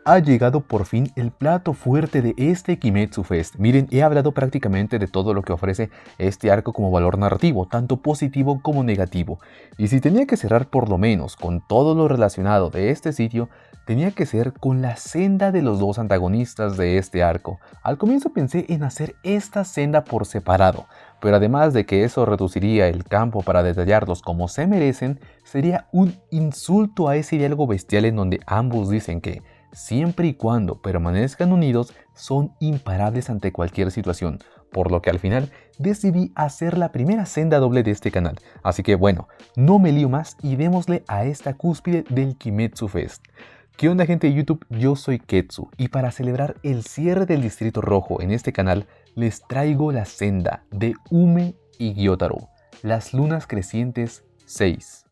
Ha llegado por fin el plato fuerte de este Kimetsu Fest. Miren, he hablado prácticamente de todo lo que ofrece este arco como valor narrativo, tanto positivo como negativo. Y si tenía que cerrar por lo menos con todo lo relacionado de este sitio, tenía que ser con la senda de los dos antagonistas de este arco. Al comienzo pensé en hacer esta senda por separado, pero además de que eso reduciría el campo para detallarlos como se merecen, sería un insulto a ese diálogo bestial en donde ambos dicen que siempre y cuando permanezcan unidos, son imparables ante cualquier situación, por lo que al final decidí hacer la primera senda doble de este canal. Así que bueno, no me lío más y démosle a esta cúspide del Kimetsu Fest. ¿Qué onda, gente de YouTube? Yo soy Ketsu y para celebrar el cierre del Distrito Rojo en este canal les traigo la senda de Ume y Gyotaro, las lunas crecientes 6.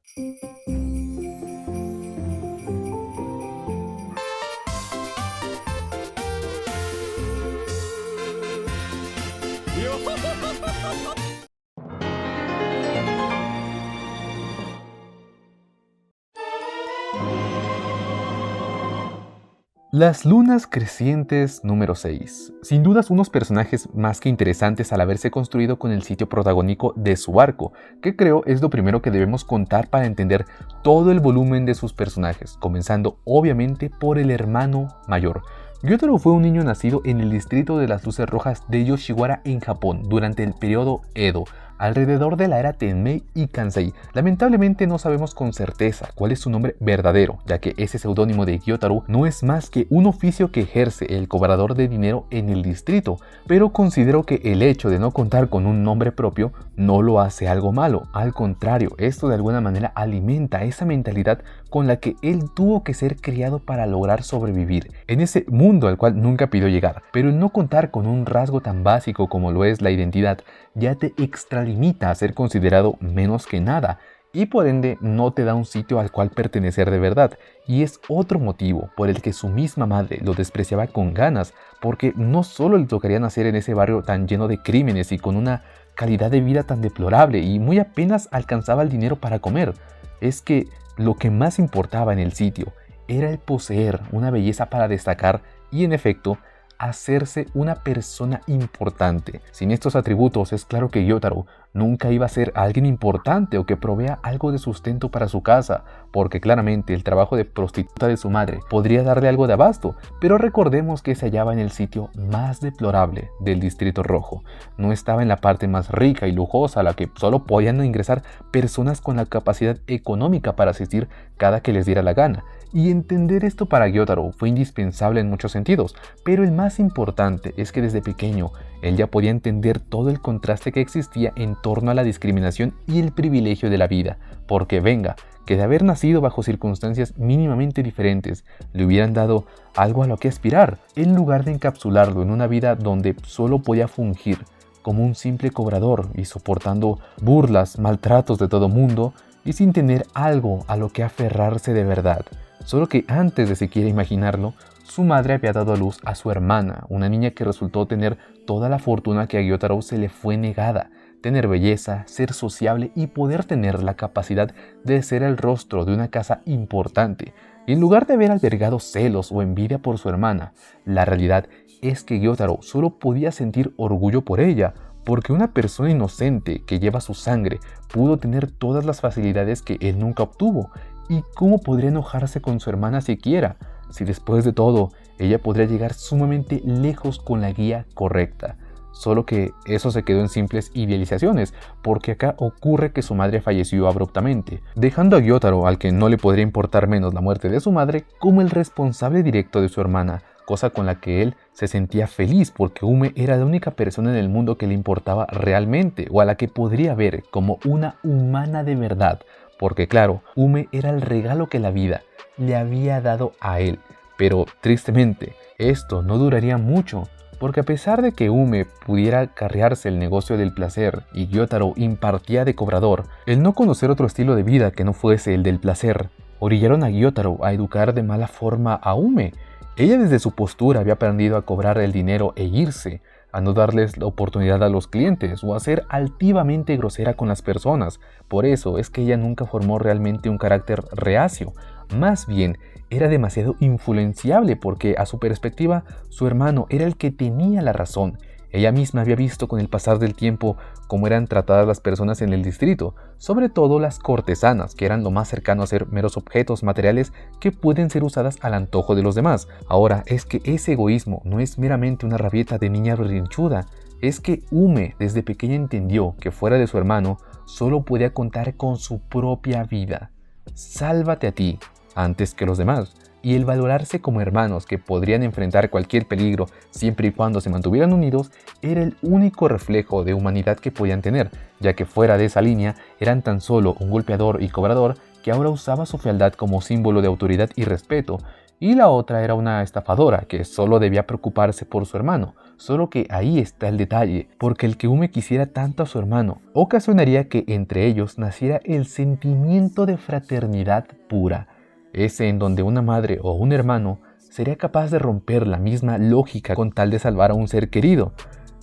Las lunas crecientes número 6. Sin dudas unos personajes más que interesantes al haberse construido con el sitio protagónico de su arco, que creo es lo primero que debemos contar para entender todo el volumen de sus personajes, comenzando obviamente por el hermano mayor. Gyotaro fue un niño nacido en el distrito de las luces rojas de Yoshiwara en Japón durante el periodo Edo, alrededor de la era Tenmei y Kansei. Lamentablemente no sabemos con certeza cuál es su nombre verdadero, ya que ese seudónimo de Gyotaro no es más que un oficio que ejerce el cobrador de dinero en el distrito, pero considero que el hecho de no contar con un nombre propio no lo hace algo malo. Al contrario, esto de alguna manera alimenta esa mentalidad con la que él tuvo que ser criado para lograr sobrevivir en ese mundo al cual nunca pidió llegar. Pero el no contar con un rasgo tan básico como lo es la identidad ya te extralimita a ser considerado menos que nada y por ende no te da un sitio al cual pertenecer de verdad, y es otro motivo por el que su misma madre lo despreciaba con ganas, porque no solo le tocaría nacer en ese barrio tan lleno de crímenes y con una calidad de vida tan deplorable y muy apenas alcanzaba el dinero para comer, es que lo que más importaba en el sitio era el poseer una belleza para destacar y en efecto hacerse una persona importante. Sin estos atributos es claro que Gyotaro nunca iba a ser alguien importante o que provea algo de sustento para su casa, porque claramente el trabajo de prostituta de su madre podría darle algo de abasto, pero recordemos que se hallaba en el sitio más deplorable del Distrito Rojo. No estaba en la parte más rica y lujosa a la que solo podían ingresar personas con la capacidad económica para asistir cada que les diera la gana. Y entender esto para Gyotaro fue indispensable en muchos sentidos, pero el más importante es que desde pequeño él ya podía entender todo el contraste que existía en torno a la discriminación y el privilegio de la vida, porque venga, que de haber nacido bajo circunstancias mínimamente diferentes, le hubieran dado algo a lo que aspirar, en lugar de encapsularlo en una vida donde solo podía fungir como un simple cobrador y soportando burlas, maltratos de todo mundo y sin tener algo a lo que aferrarse de verdad. Solo que antes de siquiera imaginarlo, su madre había dado a luz a su hermana, una niña que resultó tener toda la fortuna que a Gyotaro se le fue negada, tener belleza, ser sociable y poder tener la capacidad de ser el rostro de una casa importante. Y en lugar de haber albergado celos o envidia por su hermana, la realidad es que Gyotaro solo podía sentir orgullo por ella, porque una persona inocente que lleva su sangre pudo tener todas las facilidades que él nunca obtuvo. ¿Y cómo podría enojarse con su hermana siquiera, si después de todo ella podría llegar sumamente lejos con la guía correcta? Solo que eso se quedó en simples idealizaciones, porque acá ocurre que su madre falleció abruptamente, dejando a Gyotaro, al que no le podría importar menos la muerte de su madre, como el responsable directo de su hermana, cosa con la que él se sentía feliz porque Ume era la única persona en el mundo que le importaba realmente o a la que podría ver como una humana de verdad. Porque claro, Ume era el regalo que la vida le había dado a él. Pero tristemente, esto no duraría mucho, porque a pesar de que Ume pudiera carrearse el negocio del placer y Gyotaro impartía de cobrador, el no conocer otro estilo de vida que no fuese el del placer, orillaron a Gyotaro a educar de mala forma a Ume. Ella desde su postura había aprendido a cobrar el dinero e irse, a no darles la oportunidad a los clientes o a ser altivamente grosera con las personas. Por eso es que ella nunca formó realmente un carácter reacio. Más bien, era demasiado influenciable porque a su perspectiva su hermano era el que tenía la razón. Ella misma había visto con el pasar del tiempo cómo eran tratadas las personas en el distrito, sobre todo las cortesanas, que eran lo más cercano a ser meros objetos materiales que pueden ser usadas al antojo de los demás. Ahora, es que ese egoísmo no es meramente una rabieta de niña berrinchuda, es que Ume desde pequeña entendió que fuera de su hermano solo podía contar con su propia vida. Sálvate a ti antes que los demás. Y el valorarse como hermanos que podrían enfrentar cualquier peligro siempre y cuando se mantuvieran unidos era el único reflejo de humanidad que podían tener, ya que fuera de esa línea eran tan solo un golpeador y cobrador que ahora usaba su fealdad como símbolo de autoridad y respeto, y la otra era una estafadora que solo debía preocuparse por su hermano. Solo que ahí está el detalle, porque el que Ume quisiera tanto a su hermano ocasionaría que entre ellos naciera el sentimiento de fraternidad pura, ese en donde una madre o un hermano sería capaz de romper la misma lógica con tal de salvar a un ser querido,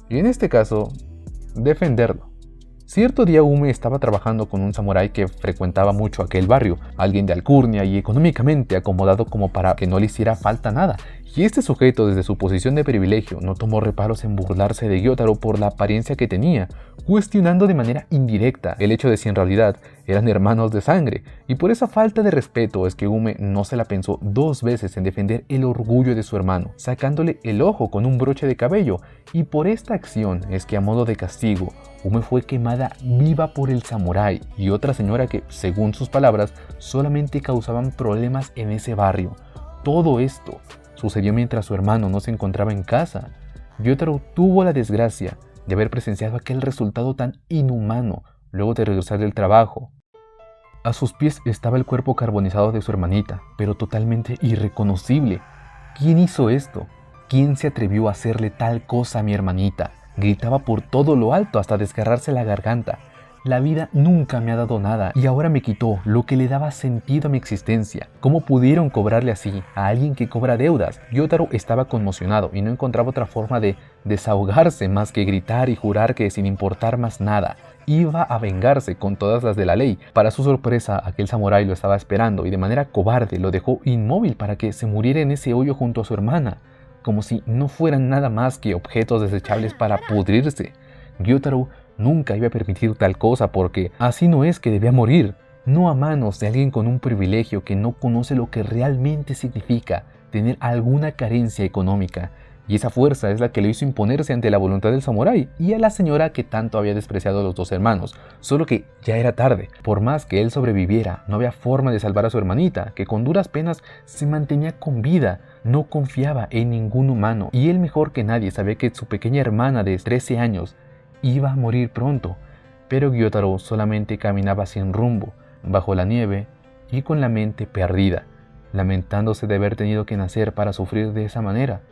y en este caso, defenderlo. Cierto día Ume estaba trabajando con un samurái que frecuentaba mucho aquel barrio, alguien de alcurnia y económicamente acomodado como para que no le hiciera falta nada, y este sujeto desde su posición de privilegio no tomó reparos en burlarse de Gyotaro por la apariencia que tenía, cuestionando de manera indirecta el hecho de si en realidad eran hermanos de sangre, y por esa falta de respeto es que Ume no se la pensó dos veces en defender el orgullo de su hermano, sacándole el ojo con un broche de cabello, y por esta acción es que a modo de castigo, Ume fue quemada viva por el samurái y otra señora que, según sus palabras, solamente causaban problemas en ese barrio. Todo esto sucedió mientras su hermano no se encontraba en casa. Gyotaro tuvo la desgracia de haber presenciado aquel resultado tan inhumano luego de regresar del trabajo. A sus pies estaba el cuerpo carbonizado de su hermanita, pero totalmente irreconocible. ¿Quién hizo esto? ¿Quién se atrevió a hacerle tal cosa a mi hermanita? Gritaba por todo lo alto hasta desgarrarse la garganta. La vida nunca me ha dado nada y ahora me quitó lo que le daba sentido a mi existencia. ¿Cómo pudieron cobrarle así a alguien que cobra deudas? Gyotaro estaba conmocionado y no encontraba otra forma de desahogarse más que gritar y jurar que sin importar más nada, iba a vengarse con todas las de la ley. Para su sorpresa, aquel samurái lo estaba esperando y de manera cobarde lo dejó inmóvil para que se muriera en ese hoyo junto a su hermana, como si no fueran nada más que objetos desechables para pudrirse. Gyotaro nunca iba a permitir tal cosa porque así no es que debía morir, no a manos de alguien con un privilegio que no conoce lo que realmente significa tener alguna carencia económica. Y esa fuerza es la que le hizo imponerse ante la voluntad del samurái y a la señora que tanto había despreciado a los dos hermanos. Solo que ya era tarde. Por más que él sobreviviera, no había forma de salvar a su hermanita, que con duras penas se mantenía con vida. No confiaba en ningún humano y él mejor que nadie sabía que su pequeña hermana de 13 años iba a morir pronto. Pero Gyotaro solamente caminaba sin rumbo, bajo la nieve y con la mente perdida, lamentándose de haber tenido que nacer para sufrir de esa manera,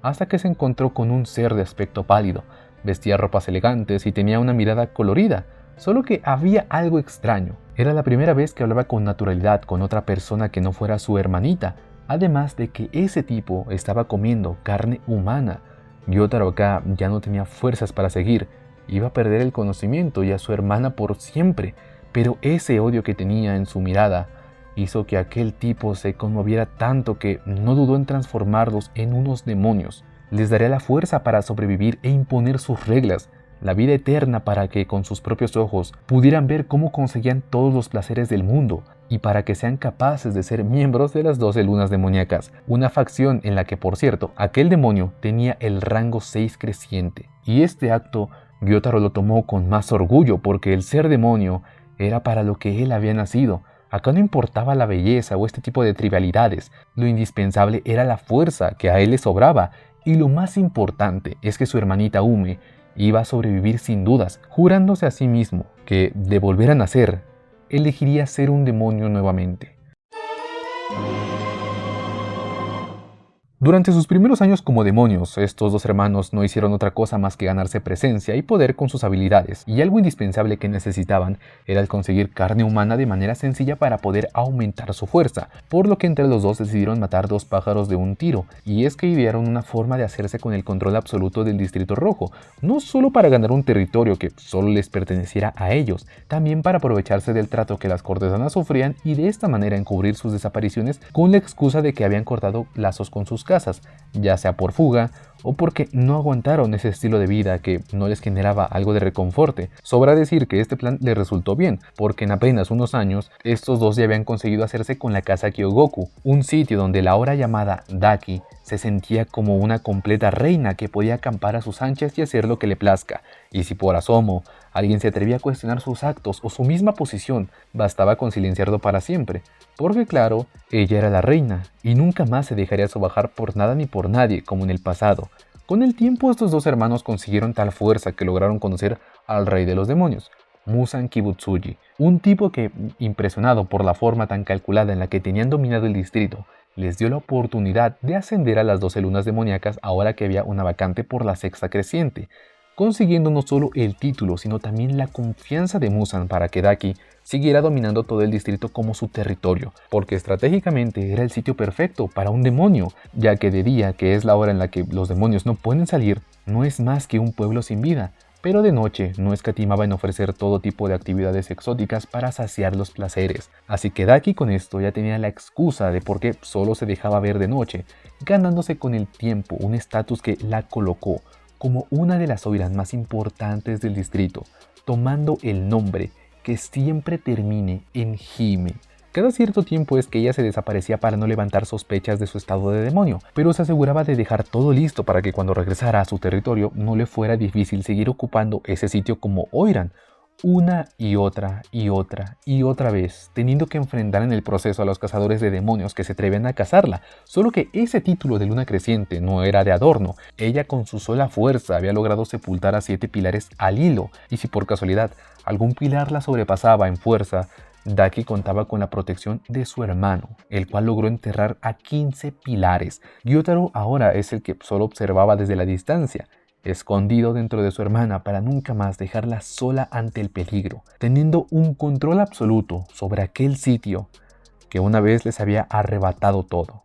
hasta que se encontró con un ser de aspecto pálido. Vestía ropas elegantes y tenía una mirada colorida, solo que había algo extraño. Era la primera vez que hablaba con naturalidad con otra persona que no fuera su hermanita, además de que ese tipo estaba comiendo carne humana. Gyotaro acá ya no tenía fuerzas para seguir, iba a perder el conocimiento y a su hermana por siempre, pero ese odio que tenía en su mirada hizo que aquel tipo se conmoviera tanto que no dudó en transformarlos en unos demonios. Les daría la fuerza para sobrevivir e imponer sus reglas, la vida eterna para que con sus propios ojos pudieran ver cómo conseguían todos los placeres del mundo y para que sean capaces de ser miembros de las 12 lunas demoníacas, una facción en la que, por cierto, aquel demonio tenía el rango 6 creciente. Y este acto Gyotaro lo tomó con más orgullo porque el ser demonio era para lo que él había nacido. Acá no importaba la belleza o este tipo de trivialidades, lo indispensable era la fuerza que a él le sobraba, y lo más importante es que su hermanita Ume iba a sobrevivir sin dudas, jurándose a sí mismo que, de volver a nacer, elegiría ser un demonio nuevamente. Durante sus primeros años como demonios, estos dos hermanos no hicieron otra cosa más que ganarse presencia y poder con sus habilidades, y algo indispensable que necesitaban era el conseguir carne humana de manera sencilla para poder aumentar su fuerza, por lo que entre los dos decidieron matar dos pájaros de un tiro, y es que idearon una forma de hacerse con el control absoluto del Distrito Rojo, no solo para ganar un territorio que solo les perteneciera a ellos, también para aprovecharse del trato que las cortesanas sufrían y de esta manera encubrir sus desapariciones con la excusa de que habían cortado lazos con sus casas, ya sea por fuga o porque no aguantaron ese estilo de vida que no les generaba algo de reconforte. Sobra decir que este plan les resultó bien, porque en apenas unos años, estos dos ya habían conseguido hacerse con la casa Kyogoku, un sitio donde la ahora llamada Daki se sentía como una completa reina que podía acampar a sus anchas y hacer lo que le plazca, y si por asomo alguien se atrevía a cuestionar sus actos o su misma posición, bastaba con silenciarlo para siempre, porque claro, ella era la reina, y nunca más se dejaría sobajar por nada ni por nadie como en el pasado. Con el tiempo estos dos hermanos consiguieron tal fuerza que lograron conocer al rey de los demonios, Muzan Kibutsuji, un tipo que, impresionado por la forma tan calculada en la que tenían dominado el distrito, les dio la oportunidad de ascender a las 12 lunas demoníacas ahora que había una vacante por la sexta creciente, consiguiendo no solo el título, sino también la confianza de Muzan para que Daki siguiera dominando todo el distrito como su territorio, porque estratégicamente era el sitio perfecto para un demonio, ya que de día, que es la hora en la que los demonios no pueden salir, no es más que un pueblo sin vida, pero de noche no escatimaba en ofrecer todo tipo de actividades exóticas para saciar los placeres, así que Daki con esto ya tenía la excusa de por qué solo se dejaba ver de noche, ganándose con el tiempo un estatus que la colocó como una de las oiras más importantes del distrito, tomando el nombre que siempre termine en Hime. Cada cierto tiempo es que ella se desaparecía para no levantar sospechas de su estado de demonio, pero se aseguraba de dejar todo listo para que cuando regresara a su territorio no le fuera difícil seguir ocupando ese sitio como Oiran, una y otra y otra y otra vez, teniendo que enfrentar en el proceso a los cazadores de demonios que se atreven a cazarla. Solo que ese título de luna creciente no era de adorno, ella con su sola fuerza había logrado sepultar a 7 pilares al hilo, y si por casualidad algún pilar la sobrepasaba en fuerza, Daki contaba con la protección de su hermano, el cual logró enterrar a 15 pilares. Gyotaro ahora es el que solo observaba desde la distancia, escondido dentro de su hermana para nunca más dejarla sola ante el peligro, teniendo un control absoluto sobre aquel sitio que una vez les había arrebatado todo.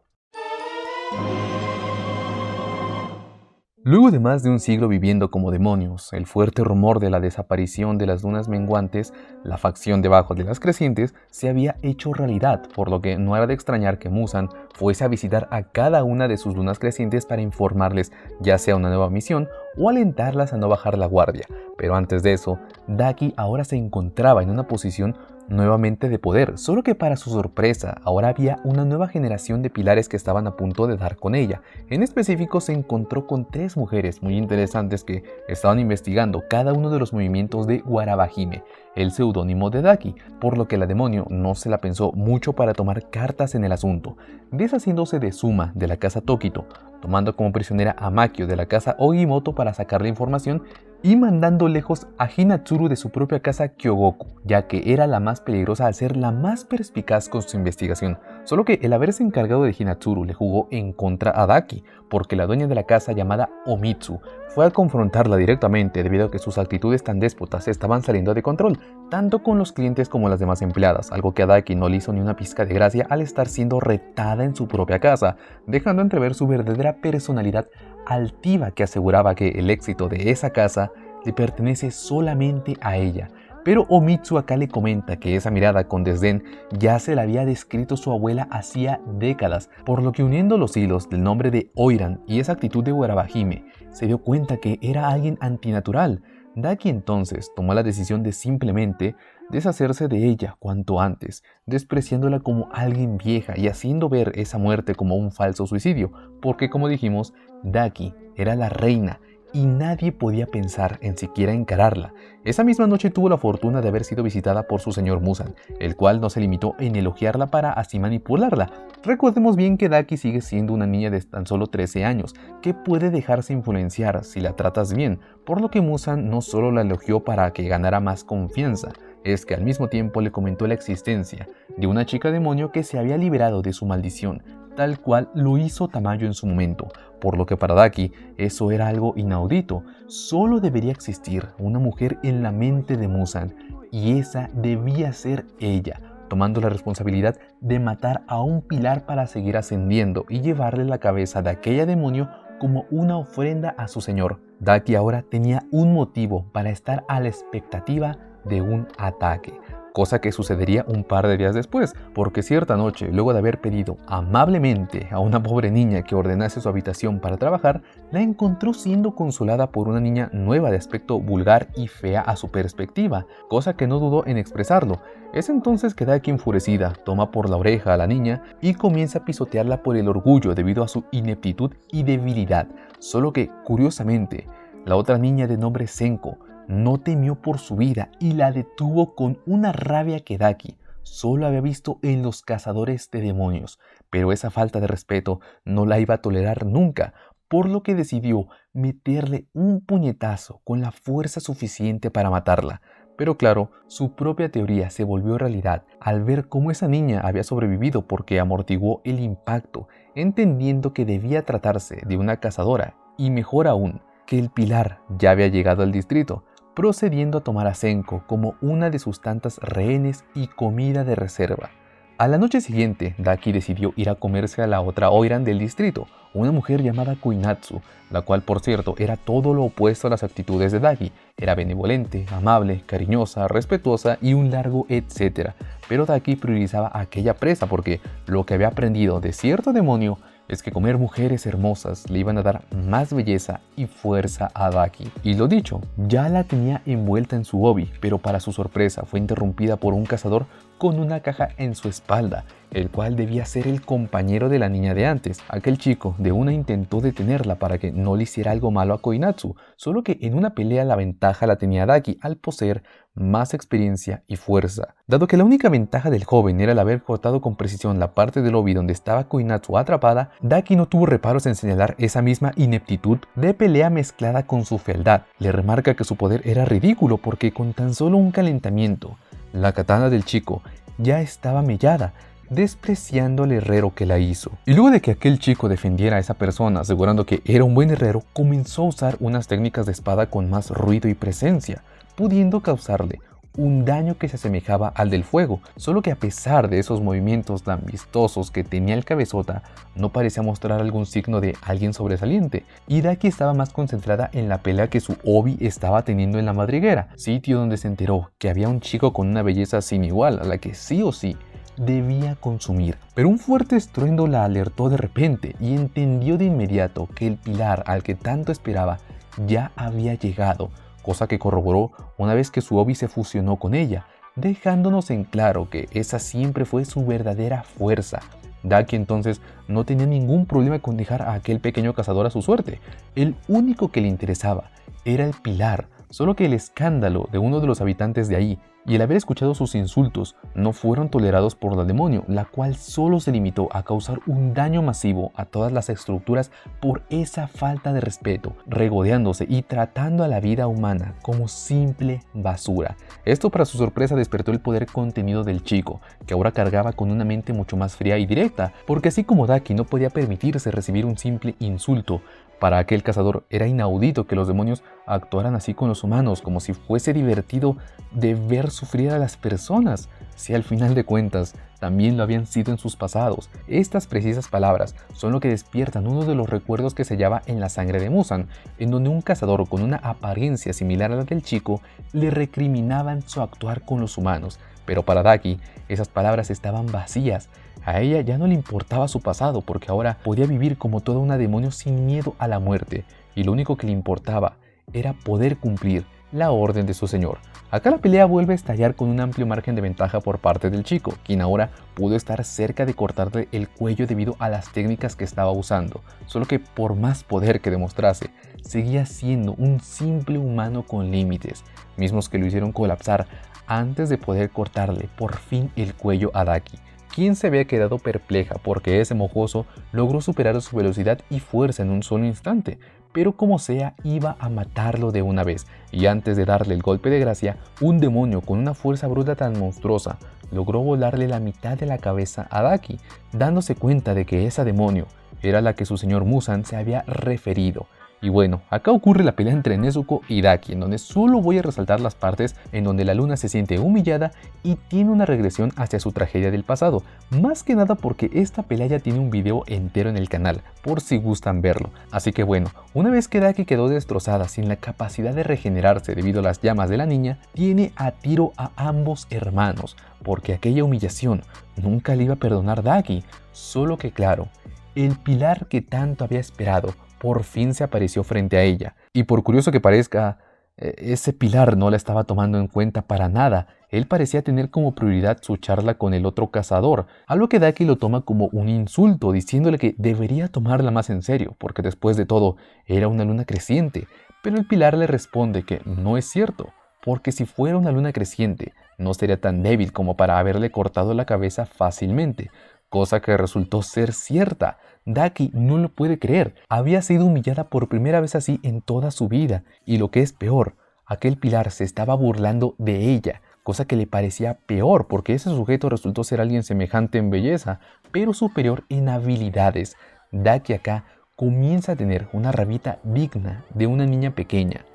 Luego de más de un siglo viviendo como demonios, el fuerte rumor de la desaparición de las lunas menguantes, la facción debajo de las crecientes, se había hecho realidad, por lo que no era de extrañar que Muzan fuese a visitar a cada una de sus lunas crecientes para informarles ya sea una nueva misión o alentarlas a no bajar la guardia. Pero antes de eso, Daki ahora se encontraba en una posición nuevamente de poder, solo que para su sorpresa, ahora había una nueva generación de pilares que estaban a punto de dar con ella. En específico se encontró con 3 mujeres muy interesantes que estaban investigando cada uno de los movimientos de Warabahime, el seudónimo de Daki, por lo que la demonio no se la pensó mucho para tomar cartas en el asunto, deshaciéndose de Suma de la casa Tokito, tomando como prisionera a Makio de la casa Ogimoto para sacar la información y mandando lejos a Hinatsuru de su propia casa Kyogoku, ya que era la más peligrosa al ser la más perspicaz con su investigación. Solo que el haberse encargado de Hinatsuru le jugó en contra a Daki, porque la dueña de la casa llamada Omitsu fue a confrontarla directamente debido a que sus actitudes tan déspotas estaban saliendo de control, tanto con los clientes como las demás empleadas, algo que a Daki no le hizo ni una pizca de gracia al estar siendo retada en su propia casa, dejando entrever su verdadera personalidad altiva que aseguraba que el éxito de esa casa le pertenece solamente a ella. Pero Omitsu acá le comenta que esa mirada con desdén ya se la había descrito su abuela hacía décadas, por lo que uniendo los hilos del nombre de Oiran y esa actitud de Warabahime, se dio cuenta que era alguien antinatural. Daki entonces tomó la decisión de simplemente deshacerse de ella cuanto antes, despreciándola como alguien vieja y haciendo ver esa muerte como un falso suicidio, porque como dijimos, Daki era la reina y nadie podía pensar en siquiera encararla. Esa misma noche tuvo la fortuna de haber sido visitada por su señor Muzan, el cual no se limitó en elogiarla para así manipularla. Recordemos bien que Daki sigue siendo una niña de tan solo 13 años, que puede dejarse influenciar si la tratas bien, por lo que Muzan no solo la elogió para que ganara más confianza, es que al mismo tiempo le comentó la existencia de una chica demonio que se había liberado de su maldición, tal cual lo hizo Tamayo en su momento, por lo que para Daki eso era algo inaudito. Solo debería existir una mujer en la mente de Muzan, y esa debía ser ella, tomando la responsabilidad de matar a un pilar para seguir ascendiendo y llevarle la cabeza de aquella demonio como una ofrenda a su señor. Daki ahora tenía un motivo para estar a la expectativa de un ataque, cosa que sucedería un par de días después, porque cierta noche, luego de haber pedido amablemente a una pobre niña que ordenase su habitación para trabajar, la encontró siendo consolada por una niña nueva de aspecto vulgar y fea a su perspectiva, cosa que no dudó en expresarlo. Es entonces que Daki, enfurecida, toma por la oreja a la niña y comienza a pisotearla por el orgullo debido a su ineptitud y debilidad, solo que, curiosamente, la otra niña de nombre Senko no temió por su vida y la detuvo con una rabia que Daki solo había visto en los cazadores de demonios, pero esa falta de respeto no la iba a tolerar nunca, por lo que decidió meterle un puñetazo con la fuerza suficiente para matarla. Pero claro, su propia teoría se volvió realidad al ver cómo esa niña había sobrevivido porque amortiguó el impacto, entendiendo que debía tratarse de una cazadora y, mejor aún, que el pilar ya había llegado al distrito, procediendo a tomar a Senko como una de sus tantas rehenes y comida de reserva. A la noche siguiente, Daki decidió ir a comerse a la otra Oiran del distrito, una mujer llamada Koinatsu, la cual por cierto era todo lo opuesto a las actitudes de Daki. Era benevolente, amable, cariñosa, respetuosa y un largo etcétera. Pero Daki priorizaba a aquella presa porque lo que había aprendido de cierto demonio es que comer mujeres hermosas le iban a dar más belleza y fuerza a Daki. Y lo dicho, ya la tenía envuelta en su obi, pero para su sorpresa fue interrumpida por un cazador con una caja en su espalda, el cual debía ser el compañero de la niña de antes. Aquel chico de una intentó detenerla para que no le hiciera algo malo a Koinatsu, solo que en una pelea la ventaja la tenía Daki al poseer más experiencia y fuerza. Dado que la única ventaja del joven era el haber cortado con precisión la parte del obi donde estaba Koinatsu atrapada, Daki no tuvo reparos en señalar esa misma ineptitud de pelea mezclada con su fealdad. Le remarca que su poder era ridículo porque con tan solo un calentamiento, la katana del chico ya estaba mellada, despreciando al herrero que la hizo. Y luego de que aquel chico defendiera a esa persona asegurando que era un buen herrero, comenzó a usar unas técnicas de espada con más ruido y presencia, pudiendo causarle un daño que se asemejaba al del fuego, solo que a pesar de esos movimientos tan vistosos que tenía el cabezota, no parecía mostrar algún signo de alguien sobresaliente, y Daki estaba más concentrada en la pelea que su obi estaba teniendo en la madriguera, sitio donde se enteró que había un chico con una belleza sin igual a la que sí o sí debía consumir. Pero un fuerte estruendo la alertó de repente y entendió de inmediato que el pilar al que tanto esperaba ya había llegado, cosa que corroboró una vez que su obi se fusionó con ella, dejándonos en claro que esa siempre fue su verdadera fuerza. Daki entonces no tenía ningún problema con dejar a aquel pequeño cazador a su suerte. El único que le interesaba era el pilar, solo que el escándalo de uno de los habitantes de ahí y el haber escuchado sus insultos no fueron tolerados por la demonio, la cual solo se limitó a causar un daño masivo a todas las estructuras por esa falta de respeto, regodeándose y tratando a la vida humana como simple basura. Esto, para su sorpresa, despertó el poder contenido del chico, que ahora cargaba con una mente mucho más fría y directa, porque así como Daki no podía permitirse recibir un simple insulto, para aquel cazador era inaudito que los demonios actuaran así con los humanos, como si fuese divertido de ver sufrir a las personas, si al final de cuentas también lo habían sido en sus pasados. Estas precisas palabras son lo que despiertan uno de los recuerdos que se hallaba en la sangre de Muzan, en donde un cazador con una apariencia similar a la del chico le recriminaban su actuar con los humanos. Pero para Daki, esas palabras estaban vacías. A ella ya no le importaba su pasado porque ahora podía vivir como toda una demonio sin miedo a la muerte, y lo único que le importaba era poder cumplir la orden de su señor. Acá la pelea vuelve a estallar con un amplio margen de ventaja por parte del chico, quien ahora pudo estar cerca de cortarle el cuello debido a las técnicas que estaba usando, solo que por más poder que demostrase, seguía siendo un simple humano con límites, mismos que lo hicieron colapsar antes de poder cortarle por fin el cuello a Daki, quien se había quedado perpleja porque ese mojoso logró superar su velocidad y fuerza en un solo instante, pero como sea iba a matarlo de una vez, y antes de darle el golpe de gracia, un demonio con una fuerza bruta tan monstruosa logró volarle la mitad de la cabeza a Daki, dándose cuenta de que esa demonio era la que su señor Muzan se había referido. Y bueno, acá ocurre la pelea entre Nezuko y Daki, en donde solo voy a resaltar las partes en donde la luna se siente humillada y tiene una regresión hacia su tragedia del pasado, más que nada porque esta pelea ya tiene un video entero en el canal, por si gustan verlo. Así que bueno, una vez que Daki quedó destrozada sin la capacidad de regenerarse debido a las llamas de la niña, tiene a tiro a ambos hermanos, porque aquella humillación nunca le iba a perdonar Daki, solo que claro, el pilar que tanto había esperado por fin se apareció frente a ella. Y por curioso que parezca, ese pilar no la estaba tomando en cuenta para nada. Él parecía tener como prioridad su charla con el otro cazador, a lo que Daki lo toma como un insulto, diciéndole que debería tomarla más en serio, porque después de todo era una luna creciente. Pero el pilar le responde que no es cierto, porque si fuera una luna creciente, no sería tan débil como para haberle cortado la cabeza fácilmente, cosa que resultó ser cierta. Daki no lo puede creer, había sido humillada por primera vez así en toda su vida, y lo que es peor, aquel pilar se estaba burlando de ella, cosa que le parecía peor porque ese sujeto resultó ser alguien semejante en belleza, pero superior en habilidades. Daki acá comienza a tener una rabita digna de una niña pequeña,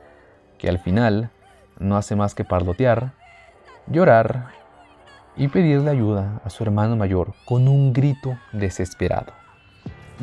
que al final no hace más que parlotear, llorar y pedirle ayuda a su hermano mayor con un grito desesperado.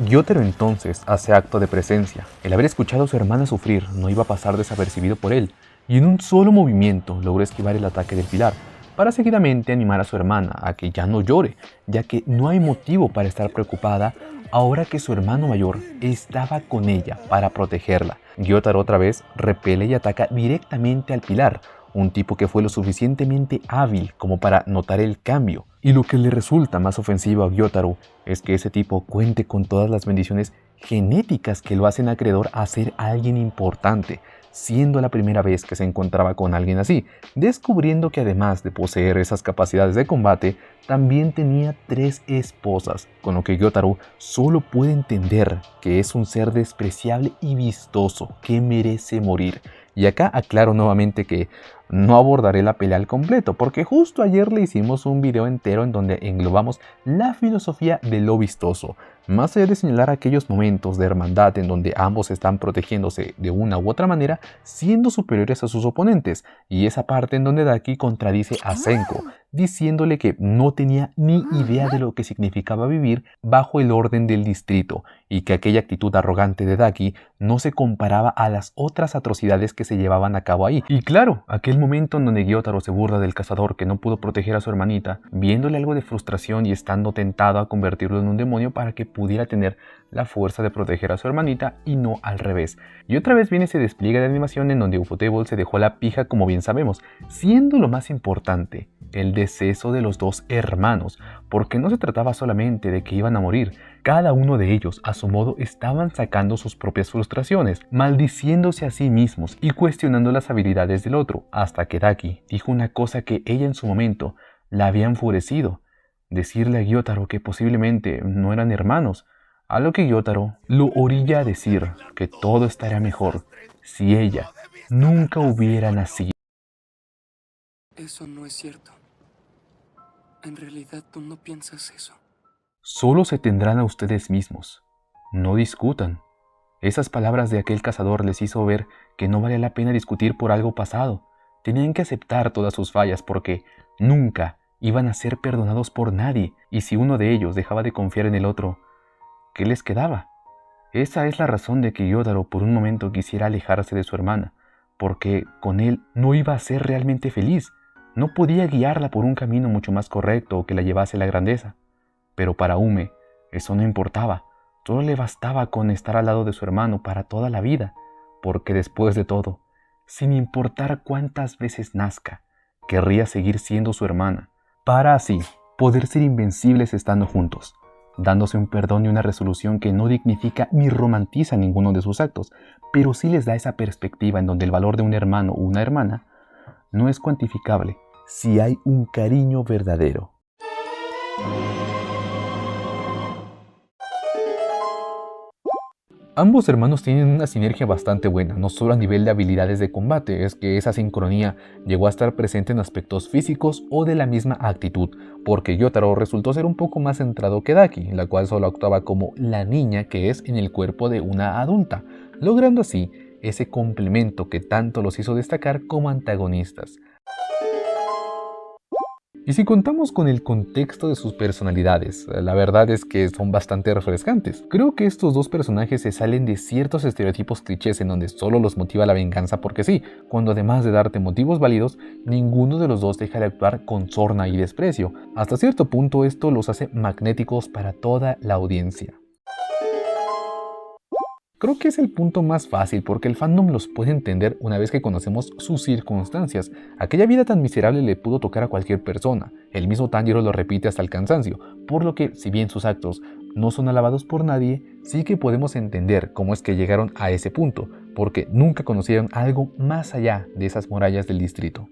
Gyotaro entonces hace acto de presencia. El haber escuchado a su hermana sufrir no iba a pasar desapercibido por él, y en un solo movimiento logró esquivar el ataque del pilar, para seguidamente animar a su hermana a que ya no llore, ya que no hay motivo para estar preocupada ahora que su hermano mayor estaba con ella para protegerla. Gyotaro otra vez repele y ataca directamente al pilar, un tipo que fue lo suficientemente hábil como para notar el cambio. Y lo que le resulta más ofensivo a Gyotaro es que ese tipo cuente con todas las bendiciones genéticas que lo hacen acreedor a ser alguien importante, siendo la primera vez que se encontraba con alguien así, descubriendo que además de poseer esas capacidades de combate, también tenía 3 esposas, con lo que Gyotaro solo puede entender que es un ser despreciable y vistoso que merece morir. Y acá aclaro nuevamente que no abordaré la pelea al completo, porque justo ayer le hicimos un video entero en donde englobamos la filosofía de lo vistoso, más allá de señalar aquellos momentos de hermandad en donde ambos están protegiéndose de una u otra manera, siendo superiores a sus oponentes, y esa parte en donde Daki contradice a Senko, diciéndole que no tenía ni idea de lo que significaba vivir bajo el orden del distrito, y que aquella actitud arrogante de Daki no se comparaba a las otras atrocidades que se llevaban a cabo ahí. Y claro, aquel momento en donde Gyotaro se burla del cazador que no pudo proteger a su hermanita, viéndole algo de frustración y estando tentado a convertirlo en un demonio para que pudiera tener la fuerza de proteger a su hermanita y no al revés. Y otra vez viene ese despliegue de animación en donde Ufotable se dejó la pija, como bien sabemos, siendo lo más importante el deceso de los 2 hermanos, porque no se trataba solamente de que iban a morir, cada uno de ellos a su modo estaban sacando sus propias frustraciones, maldiciéndose a sí mismos y cuestionando las habilidades del otro, hasta que Daki dijo una cosa que ella en su momento la había enfurecido, decirle a Gyotaro que posiblemente no eran hermanos, a lo que Gyotaro lo orilla a decir que todo estaría mejor si ella nunca hubiera nacido. Eso no es cierto. En realidad tú no piensas eso. Solo se tendrán a ustedes mismos. No discutan. Esas palabras de aquel cazador les hizo ver que no valía la pena discutir por algo pasado. Tenían que aceptar todas sus fallas porque nunca iban a ser perdonados por nadie, y si uno de ellos dejaba de confiar en el otro, ¿qué les quedaba? Esa es la razón de que Gyotaro por un momento quisiera alejarse de su hermana, porque con él no iba a ser realmente feliz. No podía guiarla por un camino mucho más correcto o que la llevase a la grandeza. Pero para Ume eso no importaba, solo le bastaba con estar al lado de su hermano para toda la vida, porque después de todo, sin importar cuántas veces nazca, querría seguir siendo su hermana, para así poder ser invencibles estando juntos, dándose un perdón y una resolución que no dignifica ni romantiza ninguno de sus actos, pero sí les da esa perspectiva en donde el valor de un hermano o una hermana no es cuantificable si hay un cariño verdadero. Ambos hermanos tienen una sinergia bastante buena, no solo a nivel de habilidades de combate, es que esa sincronía llegó a estar presente en aspectos físicos o de la misma actitud, porque Gyotaro resultó ser un poco más centrado que Daki, la cual solo actuaba como la niña que es en el cuerpo de una adulta, logrando así ese complemento que tanto los hizo destacar como antagonistas. Y si contamos con el contexto de sus personalidades, la verdad es que son bastante refrescantes. Creo que estos dos personajes se salen de ciertos estereotipos clichés en donde solo los motiva la venganza porque sí, cuando además de darte motivos válidos, ninguno de los dos deja de actuar con sorna y desprecio. Hasta cierto punto esto los hace magnéticos para toda la audiencia. Creo que es el punto más fácil porque el fandom los puede entender una vez que conocemos sus circunstancias. Aquella vida tan miserable le pudo tocar a cualquier persona. El mismo Tanjiro lo repite hasta el cansancio, por lo que si bien sus actos no son alabados por nadie, sí que podemos entender cómo es que llegaron a ese punto, porque nunca conocieron algo más allá de esas murallas del distrito.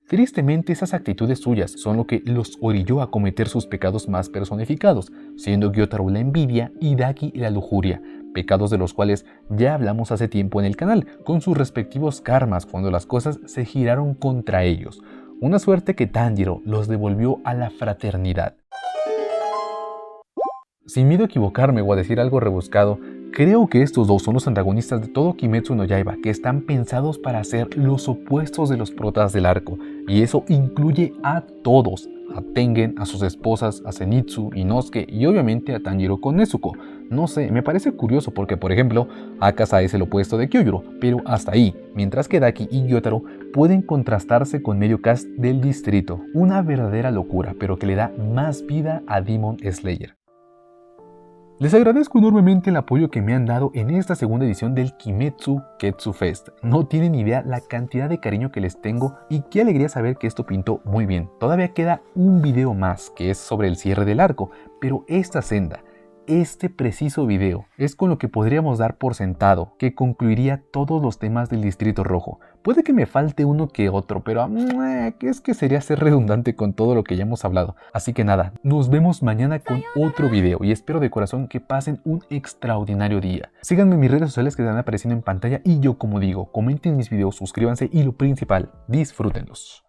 Tristemente, esas actitudes suyas son lo que los orilló a cometer sus pecados más personificados, siendo Gyotaro la envidia y Daki la lujuria, pecados de los cuales ya hablamos hace tiempo en el canal, con sus respectivos karmas cuando las cosas se giraron contra ellos. Una suerte que Tanjiro los devolvió a la fraternidad. Sin miedo a equivocarme o a decir algo rebuscado, creo que estos dos son los antagonistas de todo Kimetsu no Yaiba, que están pensados para ser los opuestos de los protas del arco, y eso incluye a todos, a Tengen, a sus esposas, a Zenitsu, Inosuke y obviamente a Tanjiro con Nezuko. No sé, me parece curioso porque por ejemplo, Akaza es el opuesto de Kyojuro, pero hasta ahí, mientras que Daki y Gyotaro pueden contrastarse con medio cast del distrito, una verdadera locura, pero que le da más vida a Demon Slayer. Les agradezco enormemente el apoyo que me han dado en esta segunda edición del Kimetsu Ketsu Fest. No tienen idea la cantidad de cariño que les tengo y qué alegría saber que esto pintó muy bien. Todavía queda un video más que es sobre el cierre del arco, pero esta senda, este preciso video es con lo que podríamos dar por sentado que concluiría todos los temas del Distrito Rojo. Puede que me falte uno que otro, pero es que sería ser redundante con todo lo que ya hemos hablado. Así que nada, nos vemos mañana con otro video y espero de corazón que pasen un extraordinario día. Síganme en mis redes sociales que están apareciendo en pantalla y yo como digo, comenten mis videos, suscríbanse y lo principal, disfrútenlos.